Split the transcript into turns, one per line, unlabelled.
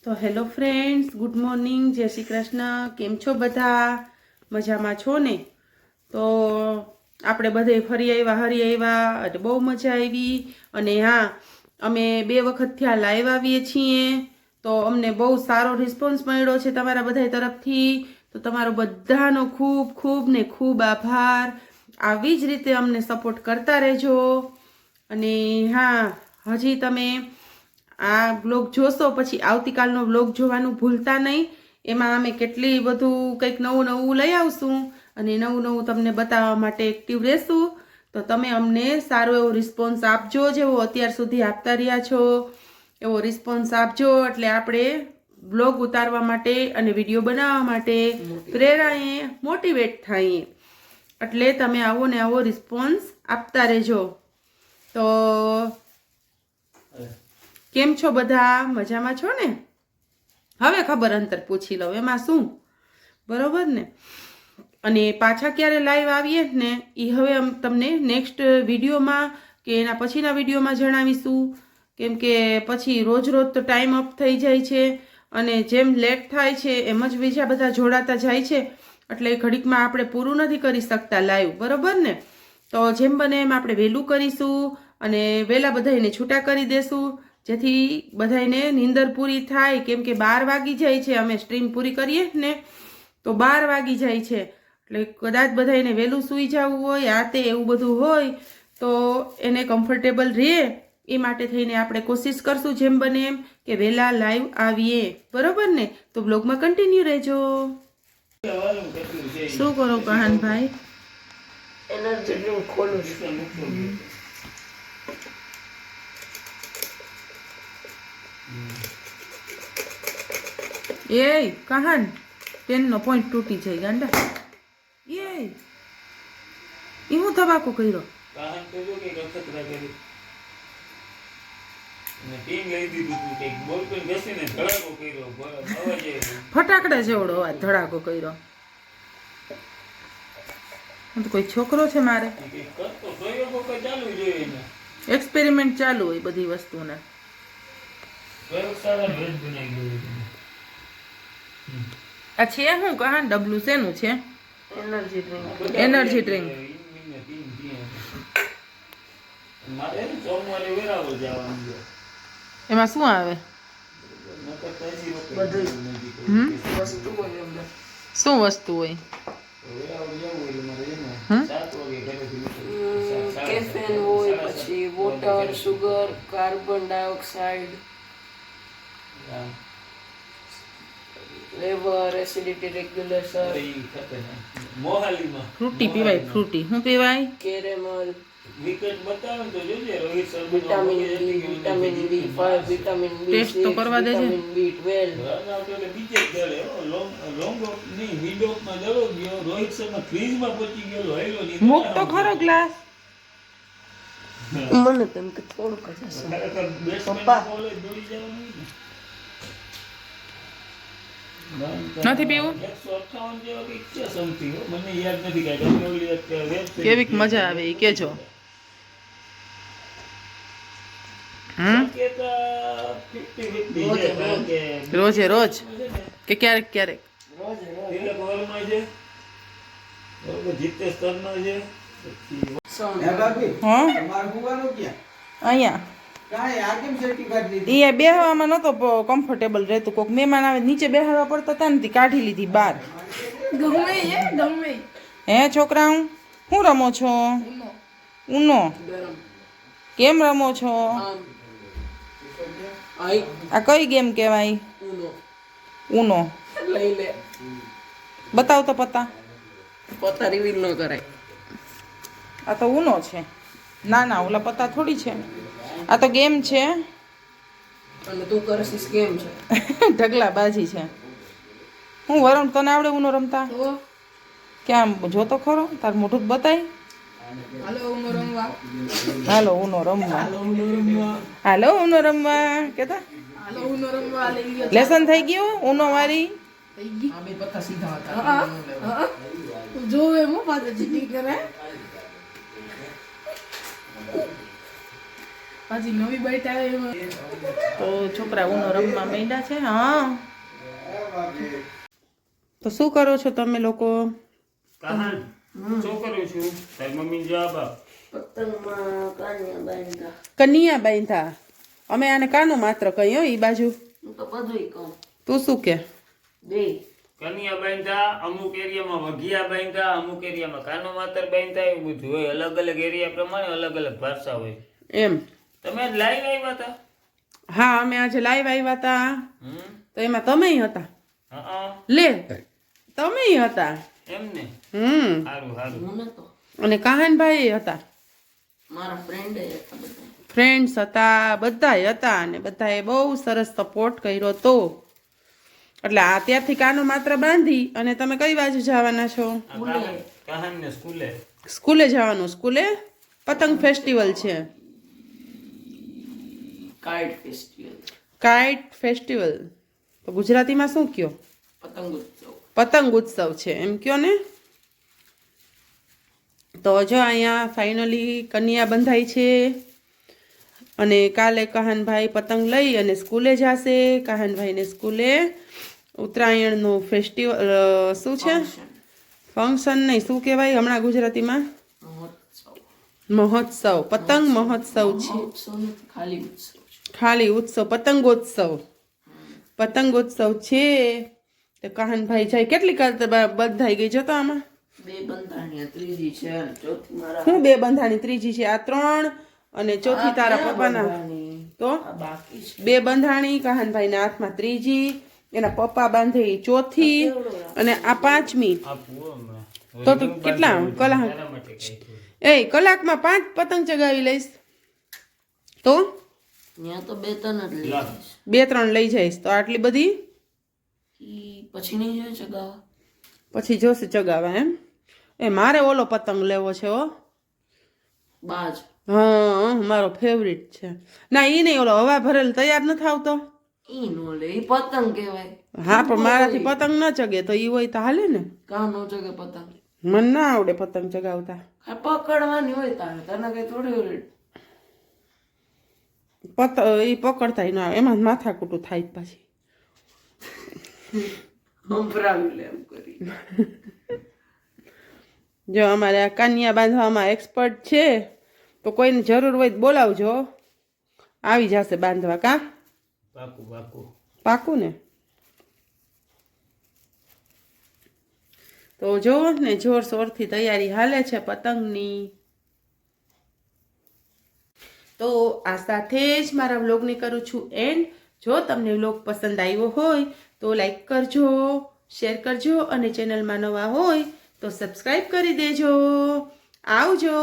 તો hello friends, good morning, જય શ્રી કૃષ્ણ. કેમ છો બધા? મજામાં છો ને? તો આપણે બધે ફરી આવ્યા અને બહુ મજા આવી. અને હા, અમે 2 વખત થયા લાઈવ આવીએ છીએ, તો અમને બહુ સારો રિસ્પોન્સ મળ્યો છે તમારા બધા તરફથી. તો તમારો બધાનો ખૂબ ખૂબ ને ખૂબ આભાર. આવી જ રીતે અમને સપોર્ટ કરતા રહેજો. અને હા, હજી તમે આ બ્લોગ જોશો પછી આવતીકાલનો બ્લોગ જોવાનું ભૂલતા નહીં. એમાં અમે કેટલી બધું કંઈક નવું નવું લઈ આવશું અને નવું નવું તમને બતાવવા માટે એક્ટિવ રહેશું. તો તમે અમને સારો એવો રિસ્પોન્સ આપજો, જેવો અત્યાર સુધી આપતા રહ્યા છો એવો રિસ્પોન્સ આપજો. એટલે આપણે બ્લોગ ઉતારવા માટે અને વિડીયો બનાવવા માટે પ્રેરાએ, મોટિવેટ થઈએ. એટલે તમે આવો ને આવો રિસ્પોન્સ આપતા રહેજો. તો કેમ છો બધા? મજામાં છો ને? હવે ખબર અંતર પૂછી લો, એમાં શું, બરોબર ને? અને પાછા ક્યારે લાઈવ આવીએ ને એ હવે તમને નેક્સ્ટ વિડીયોમાં કે એના પછીના વિડીયોમાં જણાવીશું. કેમ કે પછી રોજ રોજ તો ટાઈમ અપ થઈ જાય છે અને જેમ લેટ થાય છે એમ જ બીજા બધા જોડાતા જાય છે. એટલે ઘડીકમાં આપણે પૂરું નથી કરી શકતા લાઈવ, બરોબર ને? તો જેમ બને એમ આપણે વહેલું કરીશું અને વહેલા બધાને છૂટા કરી દેશું, જેથી બધાને નીંદર પૂરી થાય. કેમ કે 12 વાગી જાય છે, અમે સ્ટ્રીમ પૂરી કરીએ ને તો 12 વાગી જાય છે. એટલે કદાચ બધાને વહેલું સૂઈ જવું હોય, આ તે એવું બધું હોય તો એને કમ્ફર્ટેબલ રહે એ માટે થઈને આપણે કોશિશ કરશું જેમ બને એમ કે વહેલા લાઈવ આવીએ, બરોબર ને? તો બ્લોગમાં કન્ટિન્યુ રહેજો. શું કરો કહાનભાઈ?
એનર્જી ડ્રિંક ખોલું છું.
એ કહાન, પેનનો પોઈન્ટ તૂટી જાય ગાંડા. એ હું તબાકો કર્યો.
કહાન તો જો કે અખતરા કરી ને ટીમ લઈ દીધું તું કે બોલ પર બેસીને ધડાકો કર્યો, અવાજ
ફટાકડા જેવડો અવાજ ધડાકો કર્યો. તો કોઈ છોકરો છે મારે?
કરતો પ્રયોગો કઈ ચાલુ જોઈએ ને,
એક્સપેરિમેન્ટ ચાલુ હોય બધી વસ્તુને.
પ્રયોગશાળા ભેજ બનાવી ગયું.
આ છે શું કહાન? ડબલું શેનું છે?
Energy drink.
Energy drink.
મારે સોમવારે વેરાવળ જવાનું છે.
એમાં શું આવે?
વસ્તુ હોય અંદર.
શું વસ્તુ હોય?
કેફેન હોય, પછી વોટર, સુગર, કાર્બન ડાયોક્સાઇડ, લેવર, એસિડિટી રેગ્યુલેશન, મોહાલીમાં
ફ્રૂટી પીવાય. ફ્રૂટી શું પીવાય?
કેરેમલ. વિકેટ બતાવે તો જોજે Rohit Sharma. Vitamin D, vitamin B five, vitamin બી6,
ટેસ્ટ તો કરવા દેજે.
વિટામિન બી12. એટલે બીજે દળે લોંગ ની મિડોકમાં દળો ગયો. રોહિત શર્મા ક્રીઝમાં પહોંચી ગયો, હેલો ની
મૂક તો ખરો ગ્લાસ.
મને તેમ કે થોડુંક જ હશે. પપ્પા બોલે દોડી જવાનું
નથી પીવું?
158 જેવા કંઈક છે સમથિંગ, મને યાદ નથી કાંઈ.
કેવીક મજા આવે એ કેજો. રોજે રોજ કે ક્યારેક ક્યારેક?
તિલક હોલમાં છે, જીતેશ તન્નો છે.
અહીંયા બેહવામાં નતો કમ્ફર્ટેબલ રહેતું. કોઈક મહેમાન આવે નીચે બેહાડવા પડતા હતા ને, કાઢી લીધી બહાર. હે છોકરા, શું રમો છો? ઉનો. કેમ રમો છો? આ કઈ ગેમ કહેવાય? ઉનો.
લઈ લે.
બતાવ તો પત્તા.
પત્તા રિવીલ ન કરાય.
આ તો ઉનો છે. ના ના, ઓલા પત્તા થોડી છે. આ તો ગેમ છે.
અને તું કરશીસ કેમ છે?
ઢગલા બાજી છે. હું વરુણ, તને આવડે ઉનો રમતા? ક્યાં જોતો ખરો, તાર મોઢું બતાય.
હાલો ઉનો રમવા.
હાલો ઉનો રમવા. હાલો ઉનો રમવા કેતા.
હાલો ઉનો રમવા લઈ ગયો.
લેસન થઈ ગયું ઉનો વાળી?
આ બે પત્તા સીધા હતા. જોવે મો પાછો ચીટી કરે.
હજી નવી બાઈટ આવે તો છોકરા ઉનો રમવા માંડ્યા છે. હા તો શું કરો છો તમે લોકો?
કહાન શું કરું છું? તારી મમ્મી જવાબ આપ.
પતંગમાં કાનિયા બાંધા.
કનિયા બાંધા. અમે આને કાનો માત્ર કહીએ ઈ બાજુ.
હું તો બધુંય કહું.
તું શું કે?
બે
કનિયા બાંધા, અમુક એરિયામાં વઘિયા બાંધા, અમુક એરિયામાં કાનો માતર બાંધા, એવું બધું હોય. અલગ અલગ એરિયા પ્રમાણે અલગ અલગ ભાષા હોય.
એમ.
તમે લાઈવ આવ્યા હતા?
હા અમે આજે લાઈવ આવ્યા હતા. તો એમાં તમેય હતા.
હા
લે તમેય હતા.
એમ ને. સારું સારું.
હું નતો.
અને કાહનભાઈ હતા.
મારા ફ્રેન્ડ હતા બધા.
ફ્રેન્ડ્સ હતા, બધાય હતા અને બધાએ બહુ સરસ સપોર્ટ કર્યો તો. એટલે આ ત્યારથી કાનો માત્ર બાંધી અને તમે કઈ બાજુ જવાના છો?
કહાન ને સ્કૂલે.
સ્કૂલે જવાનું. સ્કૂલે પતંગ ફેસ્ટિવલ છે.
Kite festival.
કાઇટ ફેસ્ટિવલ તો ગુજરાતીમાં શું કયો?
પતંગ ઉત્સવ.
પતંગ ઉત્સવ છે એમ કયો ને. તો જો અહીંયા ફાઇનલી કન્યા બંધાઈ છે અને કાલે કહાનભાઈ પતંગ લઈ અને સ્કૂલે જશે. કહાનભાઈને સ્કૂલે ઉત્તરાયણનું ફેસ્ટિવલ શું છે? ફંક્શન નહીં, શું કહેવાય હમણાં ગુજરાતીમાં?
મહોત્સવ.
મહોત્સવ. પતંગ મહોત્સવ છે.
મહોત્સવ નથી, ખાલી ઉત્સવ છે.
ખાલી ઉત્સવ, પતંગોત્સવ. પતંગોત્સવ છે. તો કહાનભાઈ જાય. કેટલી બંધાઈ ગઈ જતો આમાં?
બે બંધાણીયા, ત્રીજી છે અને ચોથી મારા.
હું બે બંધાણી, ત્રીજી છે આ 3 અને ચોથી તારા પપ્પાના.
બંધાણી.
તો
આ બાકી છે.
બે બંધાણી, કહાનભાઈના હાથમાં ત્રીજી, એના પપ્પા બાંધે ઈ ચોથી અને આ 5મી.
આપું હમણાં.
તો તું કેટલા કલાક?
તારા માટે કહી છું.
કલાકમાં 5 પતંગ ચગાવી લઈશ તો
ત્યાં તો બે ત્રણ જ લઈ જઈશ.
2-3 લઈ જઈશ તો આટલી બધી
ઈ પછી નહીં જોઈએ ચગાવવા.
પછી જોશે ચગાવા એમ. મારે ઓલો પતંગ લેવો છે હો.
બાજ.
હા મારો ફેવરિટ છે. ના ઈ નહીં, ઓલો હવા ભરેલ તૈયાર નથી આવતો.
ઈ નો લે, ઈ પતંગ કહેવાય.
હા પણ મારાથી પતંગ ન ચગે તો ઈ હોય તો હાલે ને.
કાં નો ચગે પતંગ.
મને ના આવડે પતંગ ચગાવતા.
આ પકડવાની હોય તારે, તને કઈ થોડી હોય.
ઈ પકડતા ના આવે, એમાં માથાકૂટું થાય જ પાછી.
સંભળાવી લે એમ કરી.
જો અમારે આ કન્યા બાંધવામાં એક્સપર્ટ છે તો કોઈને જરૂર હોય તો બોલાવજો, આવી જશે બાંધવા. કા
પાકું પાકું.
પાકું ને. તો જો ને જોરશોરથી તૈયારી હાલે છે પતંગની. તો આ સાથે જ મારા વ્લોગને કરું છું એન્ડ. જો તમને વ્લોગ પસંદ આવ્યો હોય તો લાઈક કરજો, શેર કરજો અને ચેનલમાં નવા હોય તો સબસ્ક્રાઈબ કરી દેજો. આવજો.